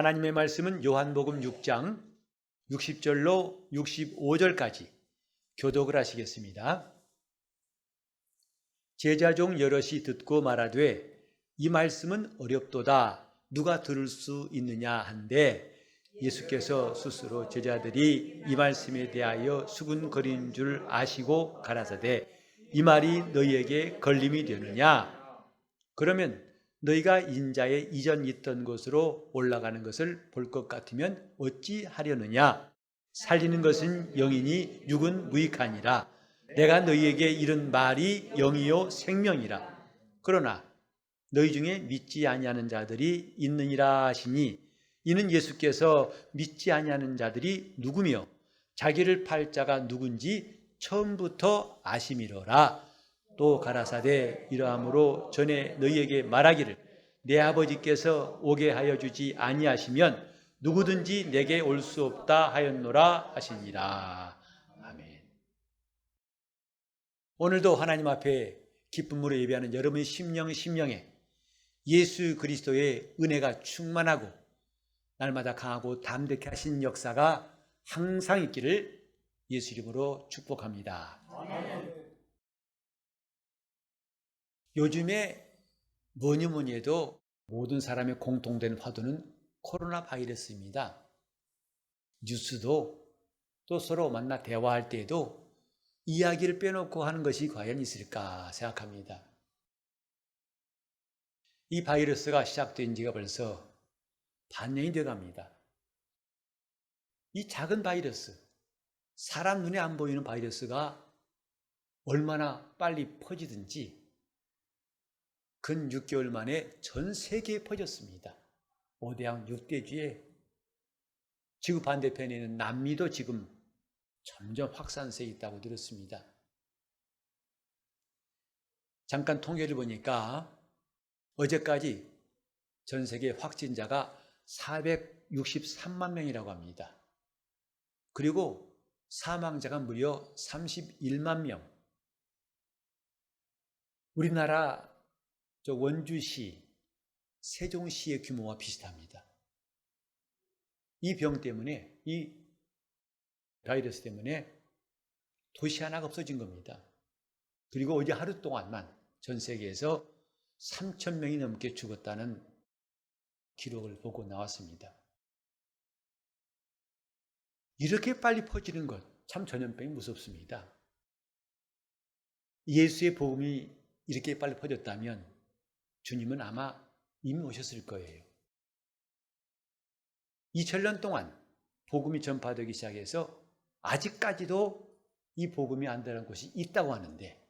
하나님의 말씀은 요한복음 6장 60절로 65절까지 교독을 하시겠습니다. 제자 중 여럿이 듣고 말하되 이 말씀은 어렵도다 누가 들을 수 있느냐 한데 예수께서 스스로 제자들이 이 말씀에 대하여 수군거리는 줄 아시고 가라사대 이 말이 너희에게 걸림이 되느냐? 그러면 너희가 인자의 이전 있던 곳으로 올라가는 것을 볼 것 같으면 어찌 하려느냐? 살리는 것은 영이니 육은 무익하니라. 내가 너희에게 이른 말이 영이요 생명이라. 그러나 너희 중에 믿지 아니하는 자들이 있느니라 하시니 이는 예수께서 믿지 아니하는 자들이 누구며 자기를 팔 자가 누군지 처음부터 아심이로라. 또 가라사대 이러함으로 전에 너희에게 말하기를 내 아버지께서 오게 하여 주지 아니하시면 누구든지 내게 올 수 없다 하였노라 하시니라. 아멘. 오늘도 하나님 앞에 기쁨으로 예배하는 여러분의 심령에 예수 그리스도의 은혜가 충만하고 날마다 강하고 담대케 하신 역사가 항상 있기를 예수 이름으로 축복합니다. 아멘. 요즘에 뭐니 해도 모든 사람의 공통된 화두는 코로나 바이러스입니다. 뉴스도 또 서로 만나 대화할 때에도 이야기를 빼놓고 하는 것이 과연 있을까 생각합니다. 이 바이러스가 시작된 지가 벌써 반년이 돼갑니다. 이 작은 바이러스, 사람 눈에 안 보이는 바이러스가 얼마나 빨리 퍼지든지 근 6개월 만에 전 세계에 퍼졌습니다. 5대양 6대주에 지구 반대편에 있는 남미도 지금 점점 확산세에 있다고 들었습니다. 잠깐 통계를 보니까 어제까지 전 세계 확진자가 463만 명이라고 합니다. 그리고 사망자가 무려 31만 명. 우리나라 원주시, 세종시의 규모와 비슷합니다. 이 병 때문에, 이 바이러스 때문에 도시 하나가 없어진 겁니다. 그리고 어제 하루 동안만 전 세계에서 3,000명이 넘게 죽었다는 기록을 보고 나왔습니다. 이렇게 빨리 퍼지는 것, 참 전염병이 무섭습니다. 예수의 복음이 이렇게 빨리 퍼졌다면 주님은 아마 이미 오셨을 거예요. 2000년 동안 복음이 전파되기 시작해서 아직까지도 이 복음이 안 되는 곳이 있다고 하는데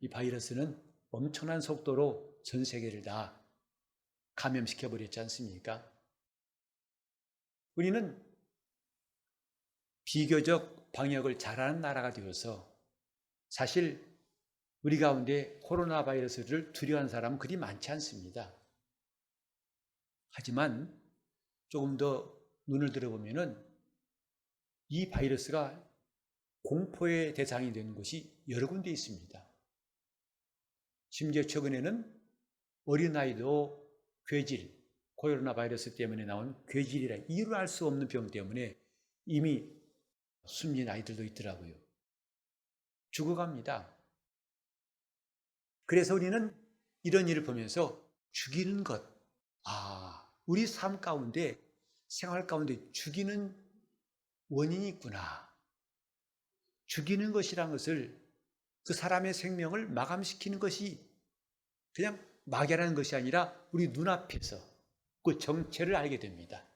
이 바이러스는 엄청난 속도로 전 세계를 다 감염시켜버렸지 않습니까? 우리는 비교적 방역을 잘하는 나라가 되어서 사실 우리 가운데 코로나 바이러스를 두려워하는 사람은 그리 많지 않습니다. 하지만 조금 더 눈을 들어보면은 이 바이러스가 공포의 대상이 되는 곳이 여러 군데 있습니다. 심지어 최근에는 어린아이도 괴질, 코로나 바이러스 때문에 나온 괴질이라 이유를 알 수 없는 병 때문에 이미 숨진 아이들도 있더라고요. 죽어갑니다. 그래서 우리는 이런 일을 보면서 죽이는 것, 우리 삶 가운데, 생활 가운데 죽이는 원인이 있구나. 죽이는 것이란 것을 그 사람의 생명을 마감시키는 것이 그냥 막연한 것이 아니라 우리 눈앞에서 그 정체를 알게 됩니다.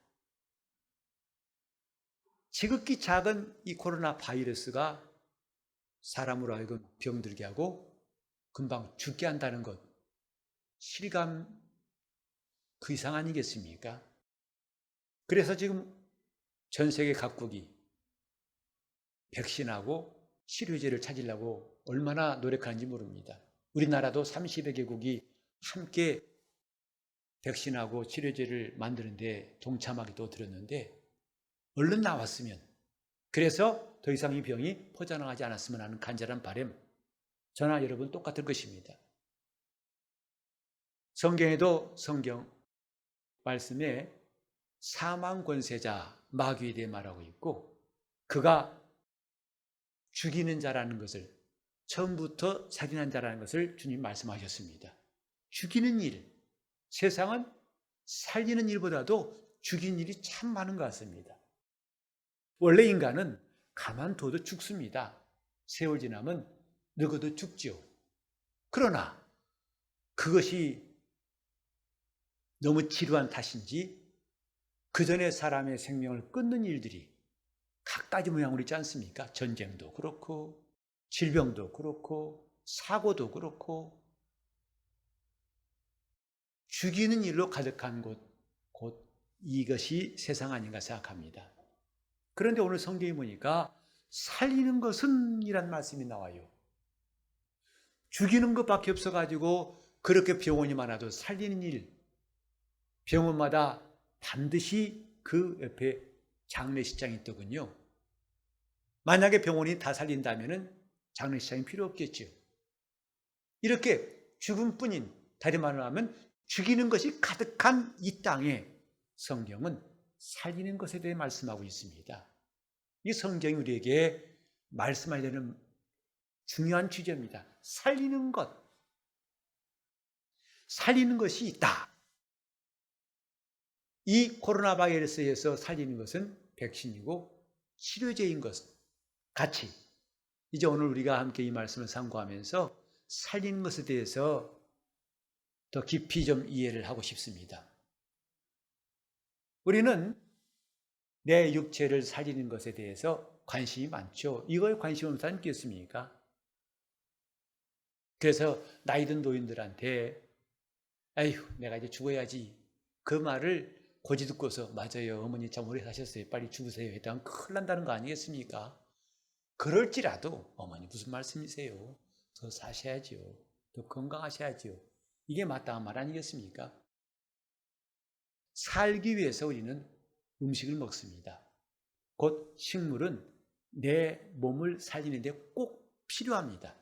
지극히 작은 이 코로나 바이러스가 사람으로 하여금 병들게 하고 금방 죽게 한다는 것, 실감 그 이상 아니겠습니까? 그래서 지금 전 세계 각국이 백신하고 치료제를 찾으려고 얼마나 노력하는지 모릅니다. 우리나라도 30여 개국이 함께 백신하고 치료제를 만드는데 동참하기도 들었는데 얼른 나왔으면, 그래서 더 이상 이 병이 퍼져나가지 않았으면 하는 간절한 바람, 저나 여러분 똑같은 것입니다. 성경에도 성경 말씀에 사망 권세자 마귀에 대해 말하고 있고, 그가 죽이는 자라는 것을, 처음부터 살인한 자라는 것을 주님 말씀하셨습니다. 죽이는 일, 세상은 살리는 일보다도 죽이는 일이 참 많은 것 같습니다. 원래 인간은 가만둬도 죽습니다. 세월 지나면 늙어도 죽지요. 그러나 그것이 너무 지루한 탓인지 그 전에 사람의 생명을 끊는 일들이 갖가지 모양으로 있지 않습니까? 전쟁도 그렇고 질병도 그렇고 사고도 그렇고 죽이는 일로 가득한 곧 이것이 세상 아닌가 생각합니다. 그런데 오늘 성경에 보니까 살리는 것은 이란 말씀이 나와요. 죽이는 것밖에 없어가지고 그렇게 병원이 많아도 살리는 일, 병원마다 반드시 그 옆에 장례식장이 있더군요. 만약에 병원이 다 살린다면 장례식장이 필요 없겠죠. 이렇게 죽음뿐인, 다리 말하면 죽이는 것이 가득한 이 땅에 성경은 살리는 것에 대해 말씀하고 있습니다. 이 성경이 우리에게 말씀해야 되는 중요한 주제입니다. 살리는 것. 살리는 것이 있다. 이 코로나 바이러스에서 살리는 것은 백신이고 치료제인 것 같이 이제 오늘 우리가 함께 이 말씀을 상고하면서 살리는 것에 대해서 더 깊이 좀 이해를 하고 싶습니다. 우리는 내 육체를 살리는 것에 대해서 관심이 많죠. 이거에 관심 없는 사람이 있겠습니까? 그래서 나이든 노인들한테 아휴 내가 이제 죽어야지 그 말을 고지 듣고서 맞아요 어머니 참 오래 사셨어요 빨리 죽으세요 했다면 큰일 난다는 거 아니겠습니까? 그럴지라도 어머니 무슨 말씀이세요? 더 사셔야죠. 더 건강하셔야죠. 이게 마땅한 말 아니겠습니까? 살기 위해서 우리는 음식을 먹습니다. 곧 식물은 내 몸을 살리는 데 꼭 필요합니다.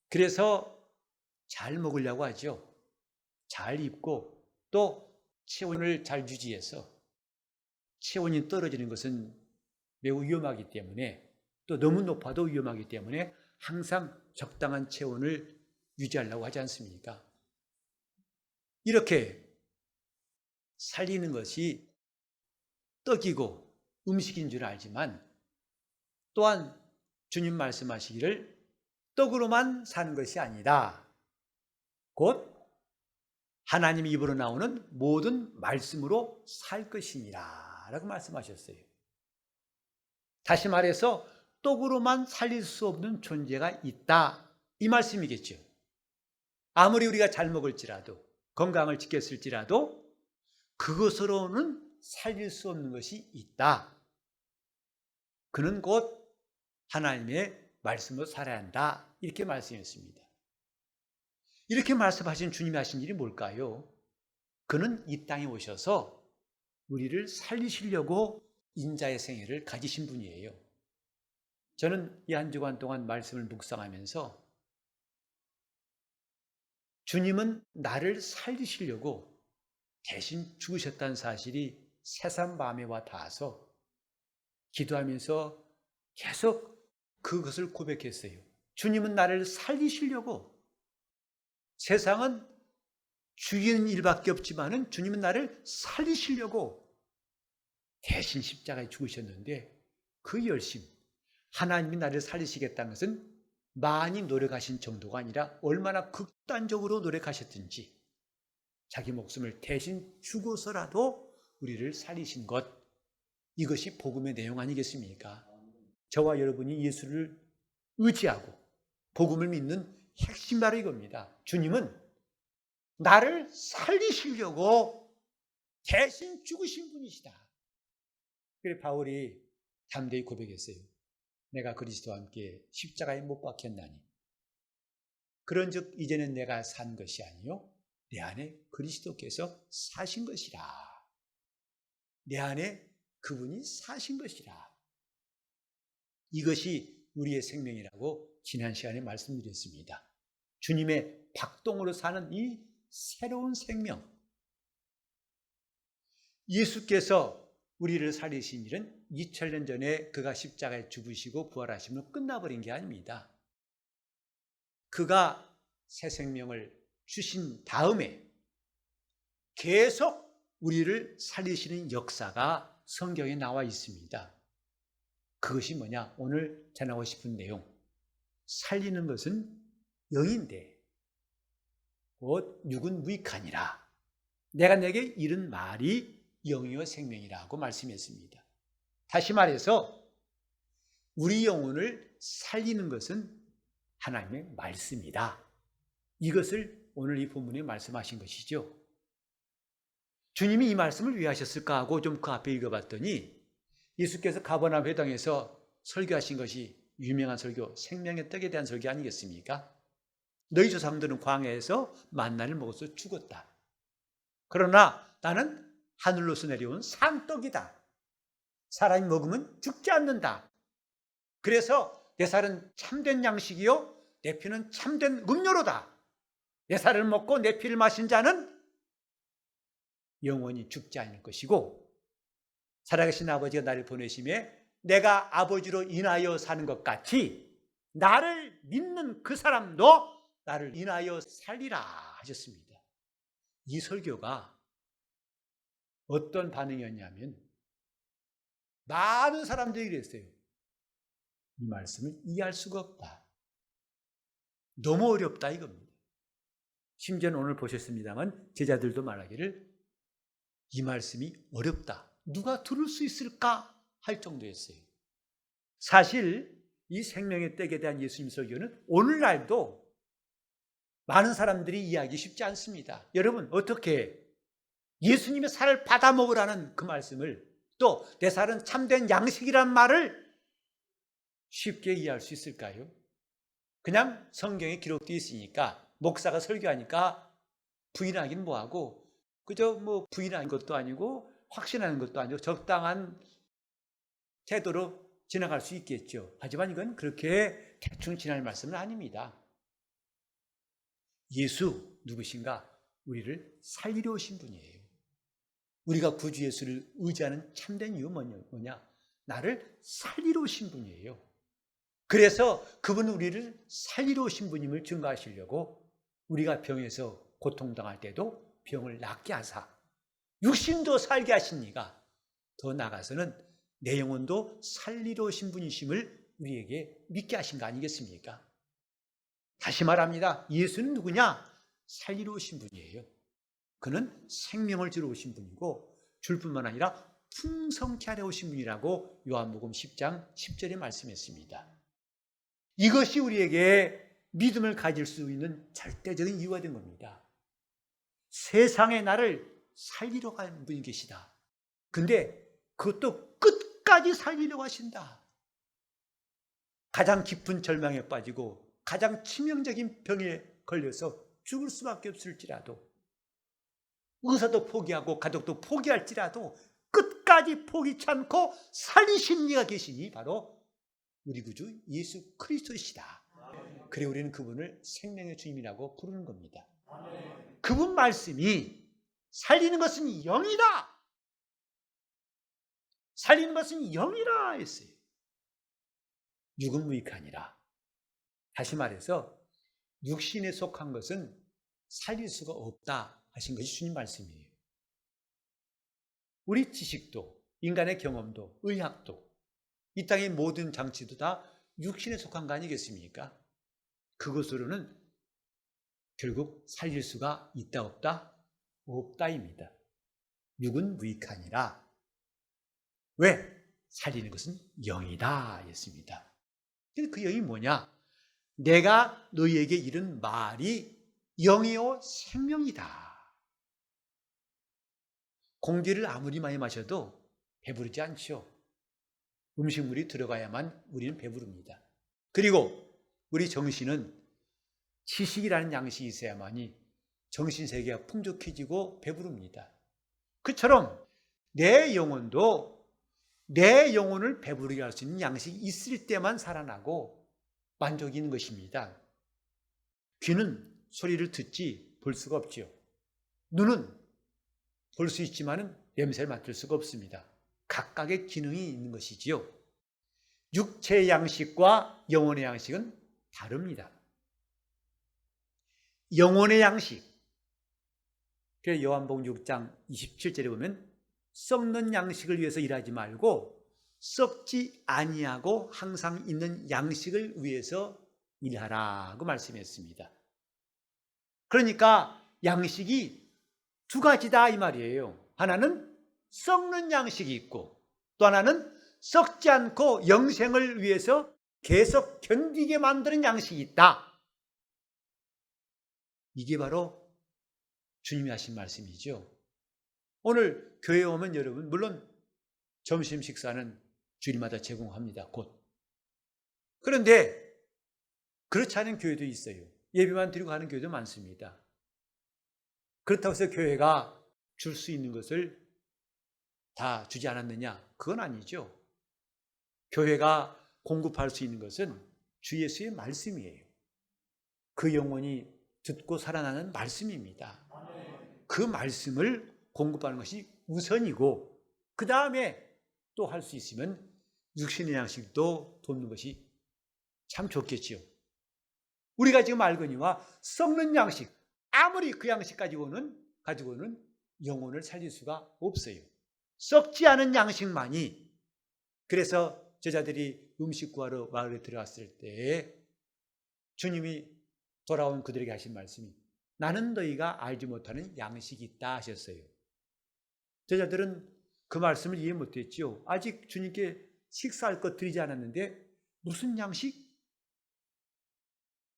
그래서 잘 먹으려고 하죠. 잘 입고 또 체온을 잘 유지해서 체온이 떨어지는 것은 매우 위험하기 때문에 또 너무 높아도 위험하기 때문에 항상 적당한 체온을 유지하려고 하지 않습니까? 이렇게 살리는 것이 떡이고 음식인 줄 알지만 또한 주님 말씀하시기를 떡으로만 사는 것이 아니다. 곧 하나님 입으로 나오는 모든 말씀으로 살 것이니라 라고 말씀하셨어요. 다시 말해서 떡으로만 살릴 수 없는 존재가 있다 이 말씀이겠죠. 아무리 우리가 잘 먹을지라도 건강을 지켰을지라도 그것으로는 살릴 수 없는 것이 있다. 그는 곧 하나님의 말씀으로 살아야 한다 이렇게 말씀했습니다. 이렇게 말씀하신 주님이 하신 일이 뭘까요? 그는 이 땅에 오셔서 우리를 살리시려고 인자의 생애를 가지신 분이에요. 저는 이 한 주간 동안 말씀을 묵상하면서 주님은 나를 살리시려고 대신 죽으셨다는 사실이 새삼마음에 와 닿아서 기도하면서 계속 그것을 고백했어요. 주님은 나를 살리시려고 세상은 죽이는 일밖에 없지만은 주님은 나를 살리시려고 대신 십자가에 죽으셨는데 그 열심, 하나님이 나를 살리시겠다는 것은 많이 노력하신 정도가 아니라 얼마나 극단적으로 노력하셨든지 자기 목숨을 대신 주고서라도 우리를 살리신 것, 이것이 복음의 내용 아니겠습니까? 저와 여러분이 예수를 의지하고 복음을 믿는 핵심 바로 이겁니다. 주님은 나를 살리시려고 대신 죽으신 분이시다. 그래서 바울이 담대히 고백했어요. 내가 그리스도와 함께 십자가에 못 박혔나니 그런즉 이제는 내가 산 것이 아니요 내 안에 그리스도께서 사신 것이라. 내 안에 그분이 사신 것이라. 이것이 우리의 생명이라고 지난 시간에 말씀드렸습니다. 주님의 박동으로 사는 이 새로운 생명, 예수께서 우리를 살리신 일은 2000년 전에 그가 십자가에 죽으시고 부활하시면 끝나버린 게 아닙니다. 그가 새 생명을 주신 다음에 계속 우리를 살리시는 역사가 성경에 나와 있습니다. 그것이 뭐냐? 오늘 전하고 싶은 내용. 살리는 것은 영인데 곧 육은 무익하니라. 내가 내게 이른 말이 영이요 생명이라고 말씀했습니다. 다시 말해서 우리 영혼을 살리는 것은 하나님의 말씀이다. 이것을 오늘 이 본문에 말씀하신 것이죠. 주님이 이 말씀을 왜 하셨을까 하고 좀 그 앞에 읽어봤더니 예수께서 가버나움 회당에서 설교하신 것이 유명한 설교, 생명의 떡에 대한 설교 아니겠습니까? 너희 조상들은 광야에서 만나를 먹어서 죽었다. 그러나 나는 하늘로서 내려온 산떡이다. 사람이 먹으면 죽지 않는다. 그래서 내 살은 참된 양식이요 내 피는 참된 음료로다. 내 살을 먹고 내 피를 마신 자는 영원히 죽지 않을 것이고 살아계신 아버지가 나를 보내심에 내가 아버지로 인하여 사는 것 같이 나를 믿는 그 사람도 나를 인하여 살리라 하셨습니다. 이 설교가 어떤 반응이었냐면 많은 사람들이 그랬어요. 이 말씀을 이해할 수가 없다. 너무 어렵다 이겁니다. 심지어는 오늘 보셨습니다만 제자들도 말하기를 이 말씀이 어렵다. 누가 들을 수 있을까 할 정도였어요. 사실 이 생명의 떡에 대한 예수님 설교는 오늘날도 많은 사람들이 이해하기 쉽지 않습니다. 여러분 어떻게 예수님의 살을 받아 먹으라는 그 말씀을 또 내 살은 참된 양식이란 말을 쉽게 이해할 수 있을까요? 그냥 성경에 기록되어 있으니까 목사가 설교하니까 부인하기는 뭐하고 그저 뭐 부인하는 것도 아니고 확신하는 것도 아니고 적당한 태도로 지나갈 수 있겠죠. 하지만 이건 그렇게 대충 지날 말씀은 아닙니다. 예수 누구신가? 우리를 살리려 오신 분이에요. 우리가 구주 예수를 의지하는 참된 이유는 뭐냐? 나를 살리러 오신 분이에요. 그래서 그분은 우리를 살리러 오신 분임을 증거하시려고 우리가 병에서 고통당할 때도 병을 낫게 하사 육신도 살게 하신 이가 더 나아가서는 내 영혼도 살리러 오신 분이심을 우리에게 믿게 하신 거 아니겠습니까? 다시 말합니다. 예수는 누구냐? 살리러 오신 분이에요. 그는 생명을 주러 오신 분이고 줄 뿐만 아니라 풍성케 하려 오신 분이라고 요한복음 10장 10절에 말씀했습니다. 이것이 우리에게 믿음을 가질 수 있는 절대적인 이유가 된 겁니다. 세상에 나를 살리러 간 분이 계시다. 근데 그것도 끝까지 살리려고 하신다. 가장 깊은 절망에 빠지고 가장 치명적인 병에 걸려서 죽을 수밖에 없을지라도 의사도 포기하고 가족도 포기할지라도 끝까지 포기치 않고 살리신 이가 계시니 바로 우리 구주 예수 그리스도이시다. 그래 우리는 그분을 생명의 주님이라고 부르는 겁니다. 그분 말씀이 살리는 것은 영이다. 살리는 것은 영이라 했어요. 육은 무익하니라. 다시 말해서 육신에 속한 것은 살릴 수가 없다 하신 것이 주님 말씀이에요. 우리 지식도 인간의 경험도 의학도 이 땅의 모든 장치도 다 육신에 속한 거 아니겠습니까? 그것으로는 결국 살릴 수가 있다 없다? 없다입니다. 육은 무익하니라. 왜? 살리는 것은 영이다 했습니다. 그 영이 뭐냐? 내가 너희에게 이른 말이 영이요 생명이다. 공기를 아무리 많이 마셔도 배부르지 않죠. 음식물이 들어가야만 우리는 배부릅니다. 그리고 우리 정신은 지식이라는 양식이 있어야만이 정신세계가 풍족해지고 배부릅니다. 그처럼 내 영혼도 내 영혼을 배부르게 할 수 있는 양식이 있을 때만 살아나고 만족이 있는 것입니다. 귀는 소리를 듣지 볼 수가 없죠. 눈은 볼 수 있지만은 냄새를 맡을 수가 없습니다. 각각의 기능이 있는 것이지요. 육체의 양식과 영혼의 양식은 다릅니다. 영혼의 양식, 그래서 요한복음 6장 27절에 보면 썩는 양식을 위해서 일하지 말고 썩지 아니하고 항상 있는 양식을 위해서 일하라고 말씀했습니다. 그러니까 양식이 두 가지다 이 말이에요. 하나는 썩는 양식이 있고 또 하나는 썩지 않고 영생을 위해서 계속 견디게 만드는 양식이 있다. 이게 바로 주님이 하신 말씀이죠. 오늘 교회에 오면 여러분 물론 점심 식사는 주일마다 제공합니다. 곧. 그런데 그렇지 않은 교회도 있어요. 예배만 드리고 가는 교회도 많습니다. 그렇다고 해서 교회가 줄 수 있는 것을 다 주지 않았느냐? 그건 아니죠. 교회가 공급할 수 있는 것은 주 예수의 말씀이에요. 그 영혼이 듣고 살아나는 말씀입니다. 그 말씀을 공급하는 것이 우선이고 그 다음에 또 할 수 있으면 육신의 양식도 돕는 것이 참 좋겠지요. 우리가 지금 알거니와 썩는 양식, 아무리 그 양식 가지고는 영혼을 살릴 수가 없어요. 썩지 않은 양식만이. 그래서 제자들이 음식 구하러 마을에 들어갔을 때 주님이 돌아온 그들에게 하신 말씀이 나는 너희가 알지 못하는 양식이 있다 하셨어요. 제자들은 그 말씀을 이해 못했죠. 아직 주님께 식사할 것 드리지 않았는데 무슨 양식?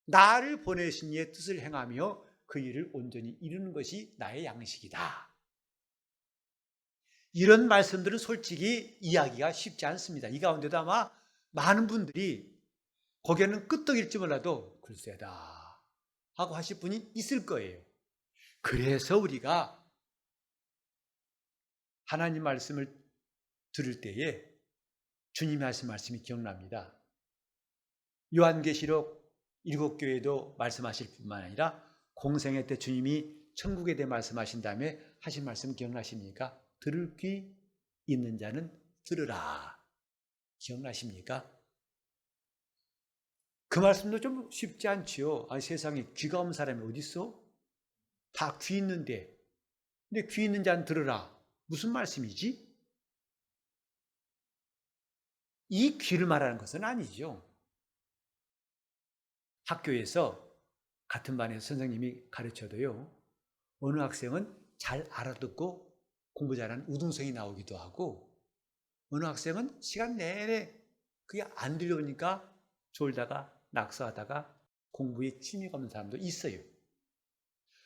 나를 보내신 이의 뜻을 행하며 그 일을 온전히 이루는 것이 나의 양식이다. 이런 말씀들은 솔직히 이해하기가 쉽지 않습니다. 이 가운데도 아마 많은 분들이 거기에는 끄떡일지 몰라도 글쎄다 하고 하실 분이 있을 거예요. 그래서 우리가 하나님 말씀을 들을 때에 주님이 하신 말씀이 기억납니다. 요한계시록 7교회도 말씀하실 뿐만 아니라 공생애 때 주님이 천국에 대해 말씀하신 다음에 하신 말씀 기억나십니까? 들을 귀 있는 자는 들으라. 기억나십니까? 그 말씀도 좀 쉽지 않지요. 세상에 귀가 없는 사람이 어디 있어? 다 귀 있는데. 근데 귀 있는 자는 들으라. 무슨 말씀이지? 이 귀를 말하는 것은 아니죠. 학교에서 같은 반에서 선생님이 가르쳐도요. 어느 학생은 잘 알아듣고 공부 잘하는 우등생이 나오기도 하고 어느 학생은 시간 내내 그게 안 들려오니까 졸다가 낙서하다가 공부에 취미가 없는 사람도 있어요.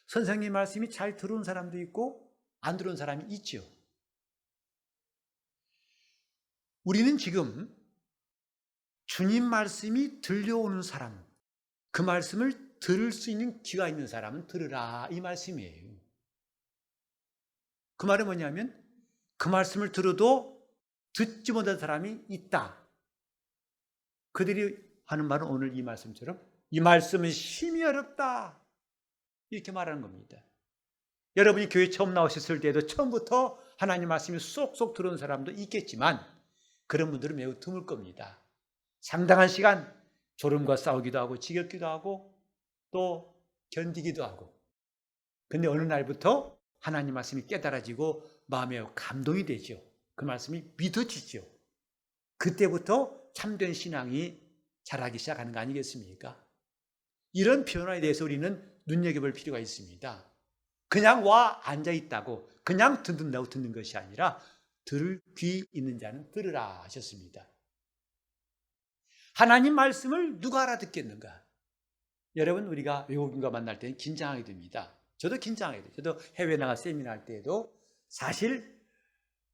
선생님 말씀이 잘 들어온 사람도 있고 안 들어온 사람이 있죠. 우리는 지금 주님 말씀이 들려오는 사람, 그 말씀을 들을 수 있는 귀가 있는 사람은 들으라 이 말씀이에요. 그 말은 뭐냐면 그 말씀을 들어도 듣지 못한 사람이 있다. 그들이 하는 말은 오늘 이 말씀처럼 이 말씀은 심히 어렵다 이렇게 말하는 겁니다. 여러분이 교회 처음 나오셨을 때도 처음부터 하나님 말씀이 쏙쏙 들어오는 사람도 있겠지만 그런 분들은 매우 드물 겁니다. 상당한 시간 졸음과 싸우기도 하고 지겹기도 하고 또 견디기도 하고 근데 어느 날부터 하나님 말씀이 깨달아지고 마음에 감동이 되죠. 그 말씀이 믿어지죠. 그때부터 참된 신앙이 자라기 시작하는 거 아니겠습니까? 이런 변화에 대해서 우리는 눈여겨볼 필요가 있습니다. 그냥 와 앉아있다고 그냥 듣는다고 듣는 것이 아니라 들을 귀 있는 자는 들으라 하셨습니다. 하나님 말씀을 누가 알아듣겠는가? 여러분 우리가 외국인과 만날 때는 긴장하게 됩니다. 저도 긴장하게 돼요. 저도 해외 나가 세미나 할 때에도 사실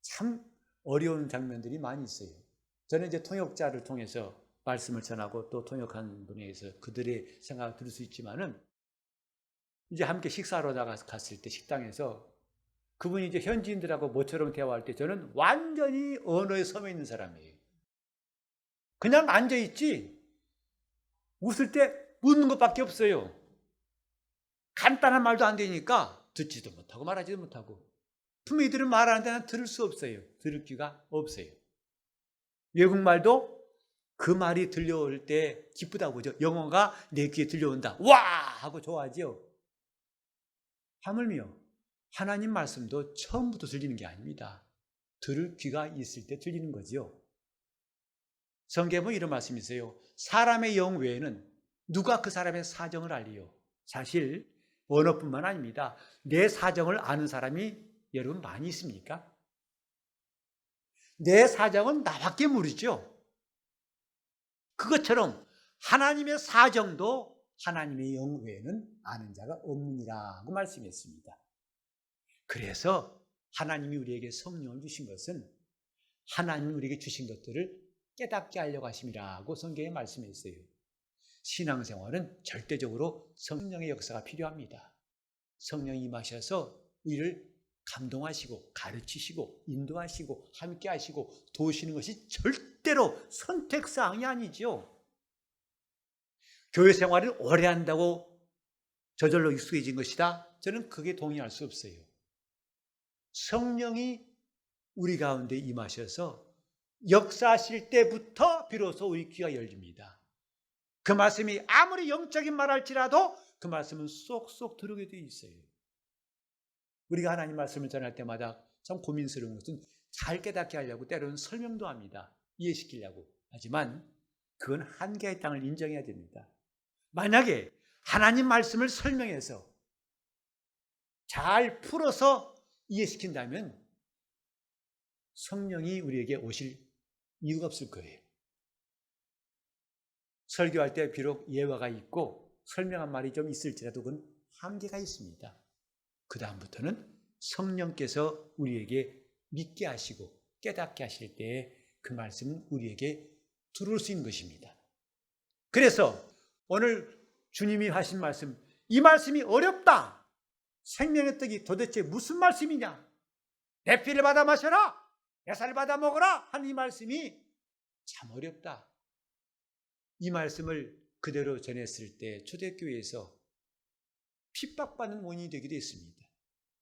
참 어려운 장면들이 많이 있어요. 저는 이제 통역자를 통해서 말씀을 전하고 또 통역하는 분에 의해서 그들의 생각을 들을 수 있지만은 이제 함께 식사하러 나갔을 때 식당에서 그분이 이제 현지인들하고 모처럼 대화할 때 저는 완전히 언어에 섬에 있는 사람이에요. 그냥 앉아있지 웃을 때 웃는 것밖에 없어요. 간단한 말도 안 되니까 듣지도 못하고 말하지도 못하고 분명히 이들은 말하는데 난 들을 수 없어요. 들을 귀가 없어요. 외국말도 그 말이 들려올 때 기쁘다고 보죠. 영어가 내 귀에 들려온다. 와! 하고 좋아하죠. 하물며 하나님 말씀도 처음부터 들리는 게 아닙니다. 들을 귀가 있을 때 들리는 거죠. 성경에 보면 이런 말씀이 있어요. 사람의 영 외에는 누가 그 사람의 사정을 알리요? 사실 언어뿐만 아닙니다. 내 사정을 아는 사람이 여러분 많이 있습니까? 내 사정은 나밖에 모르죠. 그것처럼 하나님의 사정도 하나님의 영 외에는 아는 자가 없느니라고 말씀했습니다. 그래서 하나님이 우리에게 성령을 주신 것은 하나님이 우리에게 주신 것들을 깨닫게 하려고 하심이라고 성경에 말씀했어요. 신앙생활은 절대적으로 성령의 역사가 필요합니다. 성령이 임하셔서 우리를 감동하시고 가르치시고 인도하시고 함께 하시고 도우시는 것이 절대로 선택사항이 아니죠. 교회 생활을 오래 한다고 저절로 익숙해진 것이다? 저는 그게 동의할 수 없어요. 성령이 우리 가운데 임하셔서 역사하실 때부터 비로소 우리 귀가 열립니다. 그 말씀이 아무리 영적인 말할지라도 그 말씀은 쏙쏙 들어오게 되어 있어요. 우리가 하나님 말씀을 전할 때마다 참 고민스러운 것은 잘 깨닫게 하려고 때로는 설명도 합니다. 이해시키려고. 하지만 그건 한계의 땅을 인정해야 됩니다. 만약에 하나님 말씀을 설명해서 잘 풀어서 이해시킨다면 성령이 우리에게 오실 이유가 없을 거예요. 설교할 때 비록 예화가 있고 설명한 말이 좀 있을지라도 그건 한계가 있습니다. 그 다음부터는 성령께서 우리에게 믿게 하시고 깨닫게 하실 때에 그 말씀은 우리에게 들어올 수 있는 것입니다. 그래서 오늘 주님이 하신 말씀, 이 말씀이 어렵다. 생명의 떡이 도대체 무슨 말씀이냐? 내 피를 받아 마셔라. 내 살을 받아 먹어라. 하는 이 말씀이 참 어렵다. 이 말씀을 그대로 전했을 때 초대교회에서 핍박받는 원인이 되기도 했습니다.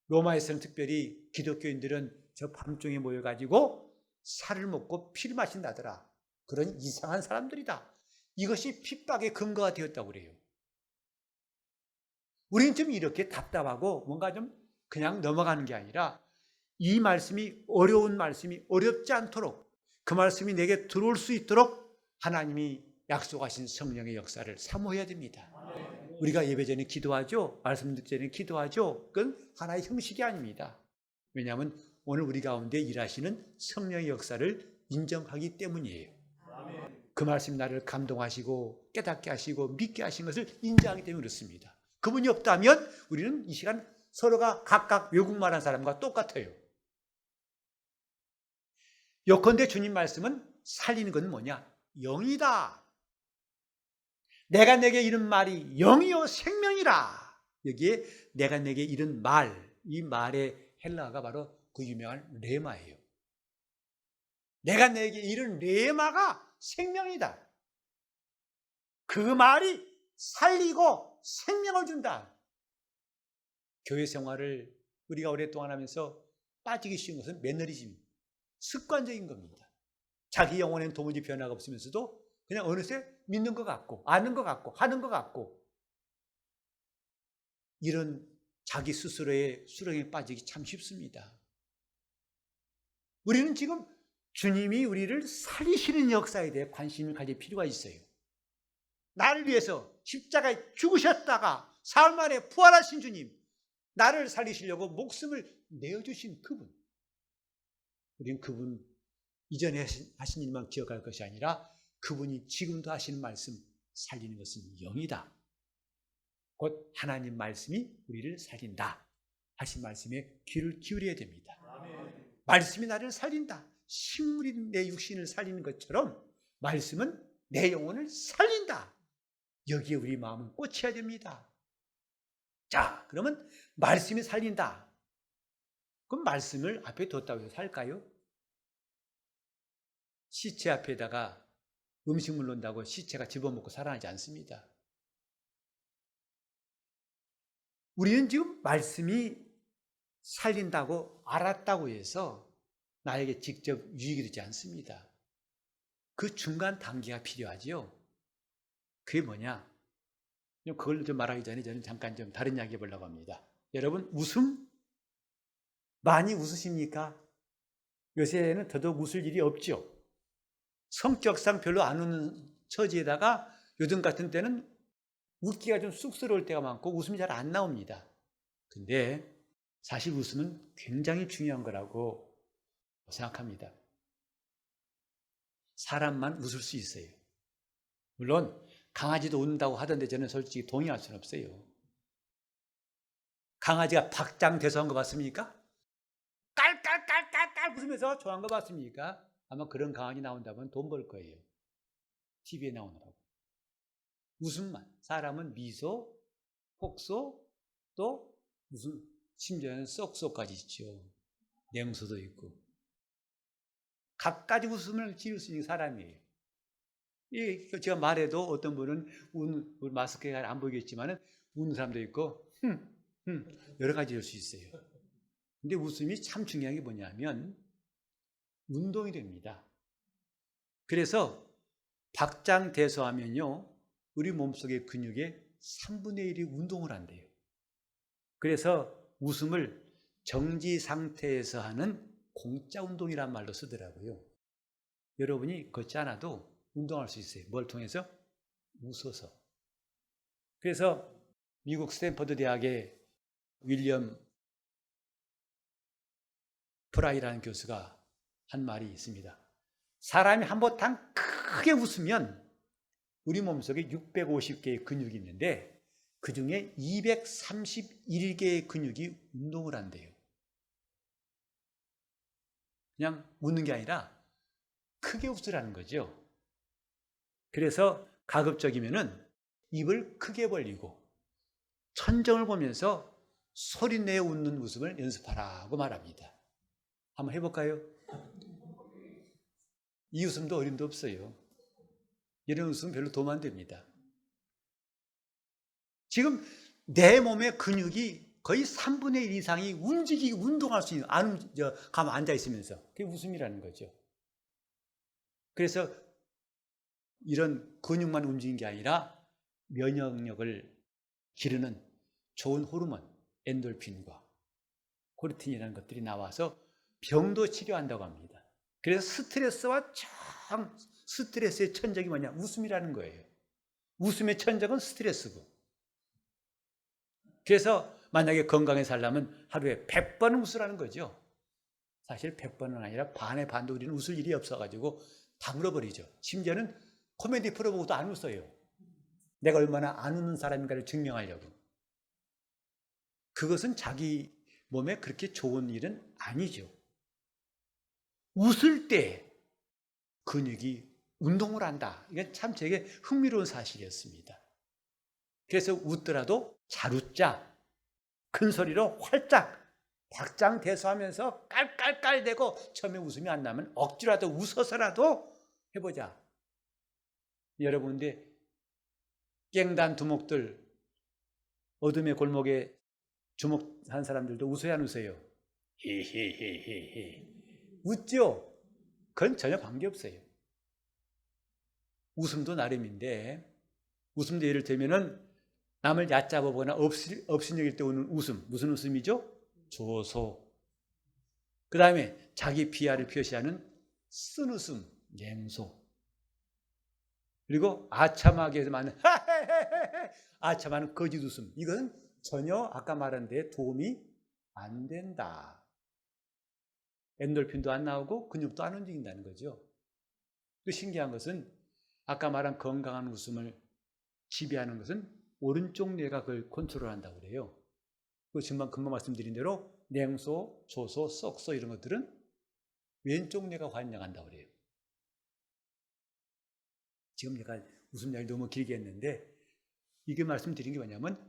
로마에서는 특별히 기독교인들은 저 밤중에 모여가지고 살을 먹고 피를 마신다더라. 그런 이상한 사람들이다. 이것이 핍박의 근거가 되었다고 그래요. 우리는 좀 이렇게 답답하고 뭔가 좀 그냥 넘어가는 게 아니라 이 말씀이 어려운 말씀이 어렵지 않도록 그 말씀이 내게 들어올 수 있도록 하나님이 약속하신 성령의 역사를 사모해야 됩니다. 우리가 예배 전에 기도하죠. 말씀 듣기 전에 기도하죠. 그건 하나의 형식이 아닙니다. 왜냐하면 오늘 우리 가운데 일하시는 성령의 역사를 인정하기 때문이에요. 그 말씀이 나를 감동하시고 깨닫게 하시고 믿게 하신 것을 인정하기 때문에 그렇습니다. 그분이 없다면 우리는 이 시간 서로가 각각 외국말한 사람과 똑같아요. 요컨대 주님 말씀은 살리는 건 뭐냐? 영이다. 내가 내게 이른 말이 영이요 생명이라. 여기에 내가 내게 이른 말, 이 말의 헬라어가 바로 그 유명한 레마예요. 내가 내게 이른 레마가 생명이다. 그 말이 살리고 생명을 준다. 교회 생활을 우리가 오랫동안 하면서 빠지기 쉬운 것은 매너리즘, 습관적인 겁니다. 자기 영혼에는 도무지 변화가 없으면서도 그냥 어느새 믿는 것 같고 아는 것 같고 하는 것 같고 이런 자기 스스로의 수렁에 빠지기 참 쉽습니다. 우리는 지금 주님이 우리를 살리시는 역사에 대해 관심을 가질 필요가 있어요. 나를 위해서 십자가에 죽으셨다가 사흘 만에 부활하신 주님, 나를 살리시려고 목숨을 내어주신 그분. 우리는 그분 이전에 하신 일만 기억할 것이 아니라 그분이 지금도 하시는 말씀 살리는 것은 영이다. 곧 하나님 말씀이 우리를 살린다. 하신 말씀에 귀를 기울여야 됩니다. 아멘. 말씀이 나를 살린다. 식물이 내 육신을 살리는 것처럼 말씀은 내 영혼을 살린다. 여기에 우리 마음은 꽂혀야 됩니다. 자, 그러면 말씀이 살린다. 그럼 말씀을 앞에 뒀다고 해서 살까요? 시체 앞에다가 음식물 놓는다고 시체가 집어먹고 살아나지 않습니다. 우리는 지금 말씀이 살린다고 알았다고 해서 나에게 직접 유익이 되지 않습니다. 그 중간 단계가 필요하지요. 그게 뭐냐? 그걸 좀 말하기 전에 저는 잠깐 좀 다른 이야기 해보려고 합니다. 여러분, 웃음? 많이 웃으십니까? 요새는 더더욱 웃을 일이 없죠. 성격상 별로 안 웃는 처지에다가 요즘 같은 때는 웃기가 좀 쑥스러울 때가 많고 웃음이 잘 안 나옵니다. 근데 사실 웃음은 굉장히 중요한 거라고 생각합니다. 사람만 웃을 수 있어요. 물론 강아지도 웃는다고 하던데 저는 솔직히 동의할 수는 없어요. 강아지가 박장대소한 거 봤습니까? 깔깔깔깔깔 웃으면서 좋아한 거 봤습니까? 아마 그런 강아지 나온다면 돈 벌 거예요. TV에 나오느라고. 웃음만. 사람은 미소, 폭소, 또 무슨 심지어는 쏙쏙까지 있죠. 냉소도 있고. 갖가지 웃음을 지을 수 있는 사람이에요. 제가 말해도 어떤 분은 마스크가 안 보이겠지만 웃는 사람도 있고 여러 가지일 수 있어요. 근데 웃음이 참 중요한 게 뭐냐면 운동이 됩니다. 그래서 박장대소하면요, 우리 몸속의 근육의 3분의 1이 운동을 한대요. 그래서 웃음을 정지 상태에서 하는 공짜 운동이란 말로 쓰더라고요. 여러분이 걷지 않아도 운동할 수 있어요. 뭘 통해서? 웃어서. 그래서 미국 스탠퍼드 대학의 윌리엄 프라이라는 교수가 한 말이 있습니다. 사람이 한바탕 크게 웃으면 우리 몸속에 650개의 근육이 있는데 그 중에 231개의 근육이 운동을 한대요. 그냥 웃는 게 아니라 크게 웃으라는 거죠. 그래서 가급적이면은 입을 크게 벌리고 천정을 보면서 소리내어 웃는 웃음을 연습하라고 말합니다. 한번 해볼까요? 이 웃음도 어림도 없어요. 이런 웃음 별로 도움 안 됩니다. 지금 내 몸의 근육이 거의 3분의 1 이상이 움직이고 운동할 수 있는, 가만 앉아있으면서. 그게 웃음이라는 거죠. 그래서 이런 근육만 움직이는 게 아니라 면역력을 기르는 좋은 호르몬, 엔돌핀과 코르틴이라는 것들이 나와서 병도 치료한다고 합니다. 그래서 스트레스의 천적이 뭐냐? 웃음이라는 거예요. 웃음의 천적은 스트레스고. 그래서 만약에 건강에 살려면 하루에 100번은 웃으라는 거죠. 사실 100번은 아니라 반의 반도 우리는 웃을 일이 없어가지고 다 물어버리죠. 심지어는 코미디 프로 보고도 안 웃어요. 내가 얼마나 안 웃는 사람인가를 증명하려고. 그것은 자기 몸에 그렇게 좋은 일은 아니죠. 웃을 때 근육이 운동을 한다. 이건 참 되게 흥미로운 사실이었습니다. 그래서 웃더라도 잘 웃자. 큰 소리로 활짝 박장대소하면서 깔깔깔대고 처음에 웃음이 안 나면 억지라도 웃어서라도 해보자. 여러분들 깽단 두목들 어둠의 골목에 주목한 사람들도 웃어야 안 웃어요? 히히히히히 웃죠? 그건 전혀 관계없어요. 웃음도 나름인데 웃음도 예를 들면은 남을 얕잡아보거나 업신여길 때 오는 웃음. 무슨 웃음이죠? 조소. 그 다음에 자기 비하를 표시하는 쓴웃음, 냉소. 그리고 아참하게 많은 아참하는 거짓 웃음. 이건 전혀 아까 말한 데에 도움이 안 된다. 엔돌핀도 안 나오고 근육도 안 움직인다는 거죠. 또 신기한 것은 아까 말한 건강한 웃음을 지배하는 것은 오른쪽 뇌가 그걸 컨트롤한다고 그래요. 그 금방 말씀드린 대로 냉소, 조소, 썩소 이런 것들은 왼쪽 뇌가 관장한다고 그래요. 지금 제가 웃음 이야기 너무 길게 했는데 이게 말씀드린 게 뭐냐면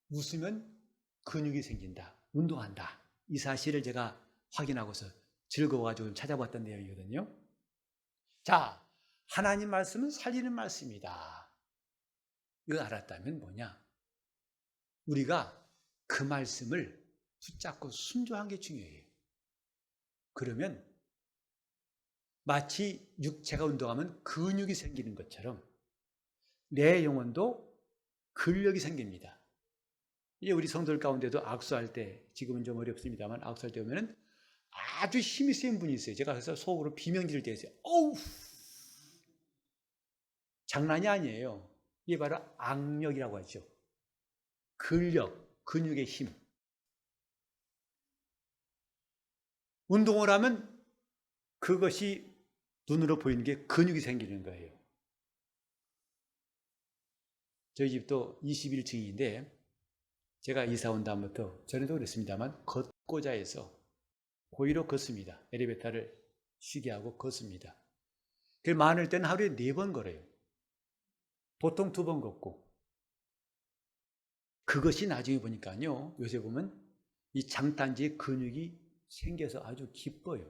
웃으면 근육이 생긴다, 운동한다. 이 사실을 제가 확인하고서 즐거워가지고 찾아봤던 내용이거든요. 자, 하나님 말씀은 살리는 말씀이다. 이걸 알았다면 뭐냐? 우리가 그 말씀을 붙잡고 순종한 게 중요해요. 그러면 마치 육체가 운동하면 근육이 생기는 것처럼 내 영혼도 근력이 생깁니다. 이제 우리 성도들 가운데도 악수할 때, 지금은 좀 어렵습니다만 악수할 때 보면은 아주 힘이 센 분이 있어요. 제가 그래서 속으로 비명지를 댔어요. 어우! 장난이 아니에요. 이게 바로 악력이라고 하죠. 근력, 근육의 힘. 운동을 하면 그것이 눈으로 보이는 게 근육이 생기는 거예요. 저희 집도 21층인데 제가 이사 온 다음부터 전에도 그랬습니다만 걷고자 해서 고의로 걷습니다. 엘리베이터를 쉬게 하고 걷습니다. 그 많을 때는 하루에 4번 걸어요. 보통 2번 걷고. 그것이 나중에 보니까요. 요새 보면 이 장단지에 근육이 생겨서 아주 기뻐요.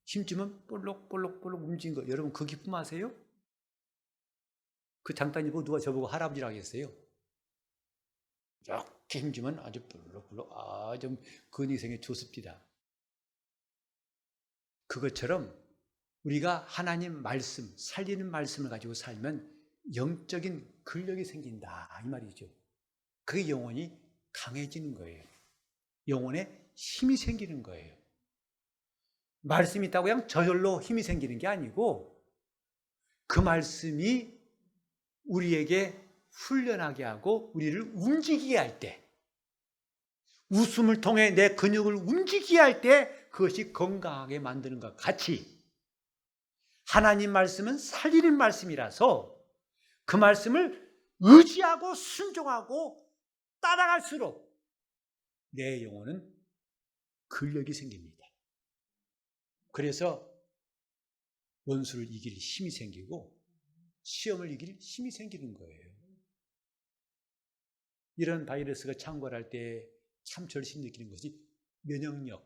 힘주면 볼록볼록볼록 움직인 거. 여러분 그 기쁨 아세요? 그 장단지 보고 누가 저보고 할아버지라고 했어요. 이렇게 힘주면 아주 볼록볼록 아주 근육이 생겨 좋습니다. 그것처럼 우리가 하나님 말씀, 살리는 말씀을 가지고 살면 영적인 근력이 생긴다 이 말이죠. 그게 영혼이 강해지는 거예요. 영혼에 힘이 생기는 거예요. 말씀이 있다고 그냥 저절로 힘이 생기는 게 아니고 그 말씀이 우리에게 훈련하게 하고 우리를 움직이게 할 때, 웃음을 통해 내 근육을 움직이게 할 때 그것이 건강하게 만드는 것 같이 하나님 말씀은 살리는 말씀이라서 그 말씀을 의지하고 순종하고 따라갈수록 내 영혼은 근력이 생깁니다. 그래서 원수를 이길 힘이 생기고 시험을 이길 힘이 생기는 거예요. 이런 바이러스가 창궐할 때 참철 힘 느끼는 것이 면역력,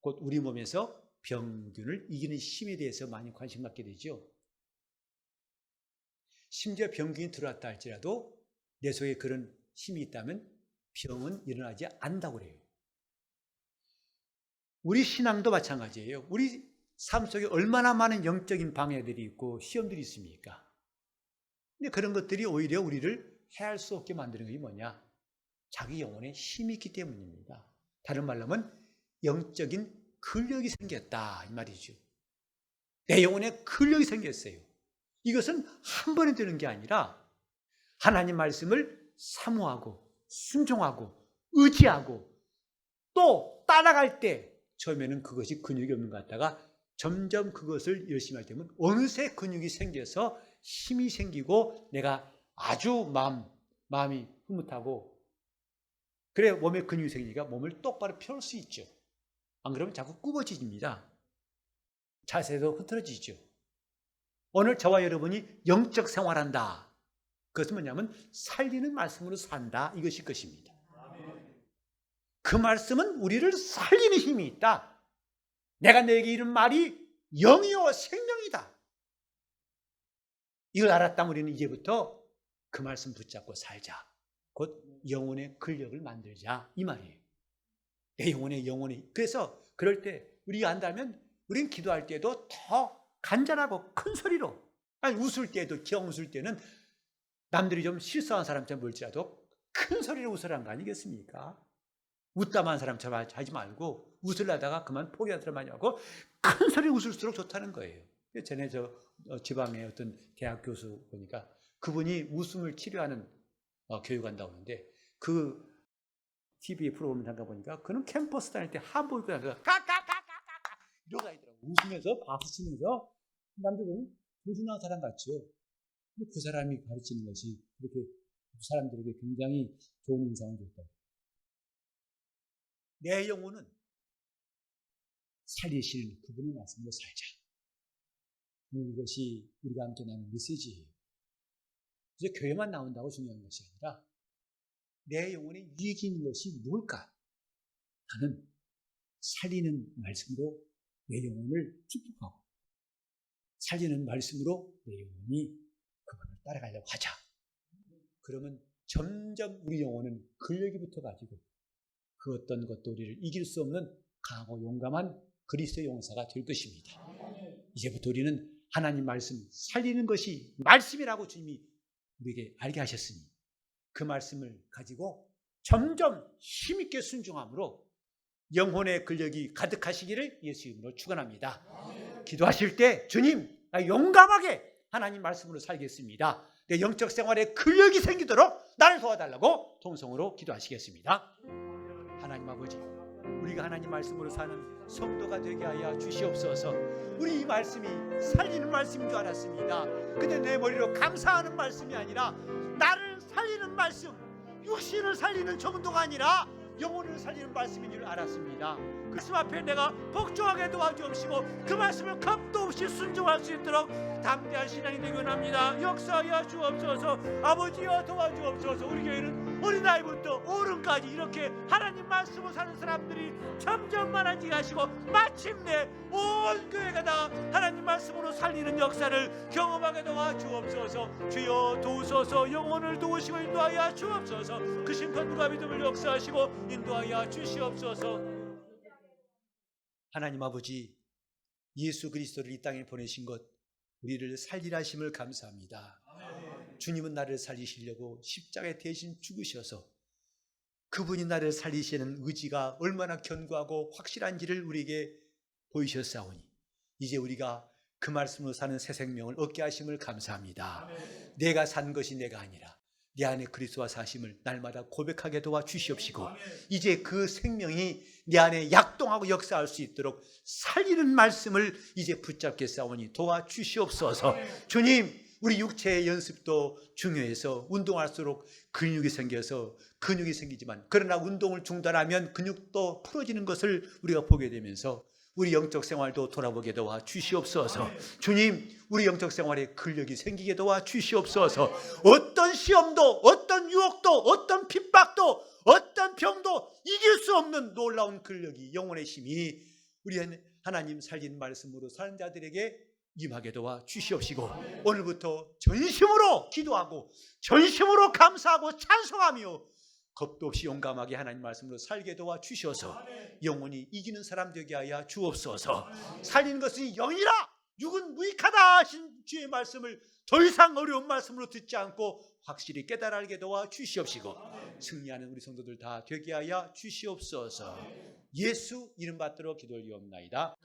곧 우리 몸에서 병균을 이기는 힘에 대해서 많이 관심 갖게 되죠. 심지어 병균이 들어왔다 할지라도 내 속에 그런 힘이 있다면 병은 일어나지 않는다고 그래요. 우리 신앙도 마찬가지예요. 우리 삶 속에 얼마나 많은 영적인 방해들이 있고 시험들이 있습니까? 근데 그런 것들이 오히려 우리를 해할 수 없게 만드는 것이 뭐냐? 자기 영혼에 힘이 있기 때문입니다. 다른 말로 하면 영적인 근력이 생겼다 이 말이죠. 내 영혼에 근력이 생겼어요. 이것은 한 번에 되는 게 아니라 하나님 말씀을 사모하고 순종하고 의지하고 또 따라갈 때 처음에는 그것이 근육이 없는 것 같다가 점점 그것을 열심히 할 때면 어느새 근육이 생겨서 힘이 생기고 내가 아주 마음이 흐뭇하고 그래 몸에 근육이 생기니까 몸을 똑바로 펼 수 있죠. 안 그러면 자꾸 굽어집니다. 자세도 흐트러지죠. 오늘 저와 여러분이 영적 생활한다. 그것은 뭐냐면 살리는 말씀으로 산다. 이것일 것입니다. 그 말씀은 우리를 살리는 힘이 있다. 내가 너에게 이른 말이 영이요 생명이다. 이걸 알았다면 우리는 이제부터 그 말씀 붙잡고 살자. 곧 영혼의 근력을 만들자 이 말이에요. 내 영혼이. 그래서 그럴 때 우리가 안다면 우리는 기도할 때도 더 간절하고 큰 소리로 아니 웃을 때도 기왕 웃을 때는 남들이 좀 실수한 사람처럼 볼지라도 큰 소리로 웃으라는 거 아니겠습니까? 웃다만 사람처럼 하지 말고 웃으려다가 그만 포기한 사람 많이 하고 큰 소리로 웃을수록 좋다는 거예요. 전에 지방의 어떤 대학 교수 보니까 그분이 웃음을 치료하는 교육한다고 하는데 그 TV 프로그램 잠깐 보니까 그는 캠퍼스 다닐 때 한복 입고 다니다가 까까까까까 이러고 다니더라고. 웃으면서 박수 치면서 남들 보면 조신한 사람 같죠. 근데 그 사람이 가르치는 것이 그렇게 사람들에게 굉장히 좋은 인상을 줬다. 내 영혼은 살리시는 그분의 말씀으로 살자. 이것이 우리가 함께 나눈 메시지예요. 이제 교회만 나온다고 중요한 것이 아니라 내 영혼에 유익이 있는 것이 뭘까? 나는 살리는 말씀으로 내 영혼을 축복하고 살리는 말씀으로 내 영혼이 그분을 따라가려고 하자. 그러면 점점 우리 영혼은 근력이 붙어가지고 그 어떤 것도 우리를 이길 수 없는 강하고 용감한 그리스도의 용사가 될 것입니다. 이제부터 우리는 하나님 말씀 살리는 것이 말씀이라고 주님이 우리에게 알게 하셨으니 그 말씀을 가지고 점점 힘있게 순종함으로 영혼의 근력이 가득하시기를 예수 이름으로 축원합니다. 기도하실 때 주님, 나 용감하게 하나님 말씀으로 살겠습니다. 내 영적 생활에 근력이 생기도록 나를 도와달라고 통성으로 기도하시겠습니다. 하나님 아버지, 우리가 하나님 말씀으로 사는 성도가 되게 하여 주시옵소서. 우리 이 말씀이 살리는 말씀인 줄 알았습니다. 근데 내 머리로 감사하는 말씀이 아니라 나를 살리는 말씀, 육신을 살리는 정도가 아니라 영혼을 살리는 말씀인 줄 알았습니다. 그 말씀 앞에 내가 복종하게 도와주옵시고 그 말씀을 겁도 없이 순종할 수 있도록 담대한 신앙이 되곤 합니다. 역사하여 주옵소서. 아버지여 도와주옵소서. 우리 교회는 어린아이부터 어른까지 이렇게 하나님 말씀으로 사는 사람들이 점점 많아지게 하시고 마침내 온 교회가 다 하나님 말씀으로 살리는 역사를 경험하게 도와주옵소서. 주여 도우소서. 영혼을 도우시고 인도하여 주옵소서. 그 심판과 믿음을 역사하시고 인도하여 주시옵소서. 하나님 아버지, 예수 그리스도를 이 땅에 보내신 것 우리를 살리라 하심을 감사합니다. 주님은 나를 살리시려고 십자가에 대신 죽으셔서 그분이 나를 살리시는 의지가 얼마나 견고하고 확실한지를 우리에게 보이셨사오니 이제 우리가 그 말씀으로 사는 새 생명을 얻게 하심을 감사합니다. 내가 산 것이 내가 아니라 내 안에 그리스도와 사심을 날마다 고백하게 도와주시옵시고 이제 그 생명이 내 안에 약동하고 역사할 수 있도록 살리는 말씀을 이제 붙잡게 싸우니 도와주시옵소서. 주님, 우리 육체의 연습도 중요해서 운동할수록 근육이 생겨서 근육이 생기지만 그러나 운동을 중단하면 근육도 풀어지는 것을 우리가 보게 되면서 우리 영적 생활도 돌아보게 도와 주시옵소서. 주님, 우리 영적 생활에 근력이 생기게 도와 주시옵소서. 어떤 시험도 어떤 유혹도 어떤 핍박도 어떤 병도 이길 수 없는 놀라운 근력이 영혼의 힘이 우리 하나님 살린 말씀으로 사는 자들에게 임하게 도와 주시옵시고 오늘부터 전심으로 기도하고 전심으로 감사하고 찬송하며 겁도 없이 용감하게 하나님 말씀으로 살게 도와 주셔서 영혼이 이기는 사람 되게 하여 주옵소서. 살리는 것은 영이라 육은 무익하다 하신 주의 말씀을 더 이상 어려운 말씀으로 듣지 않고 확실히 깨달아 알게 도와 주시옵시고 승리하는 우리 성도들 다 되게 하여 주시옵소서. 예수 이름 받들어 기도 올리옵나이다.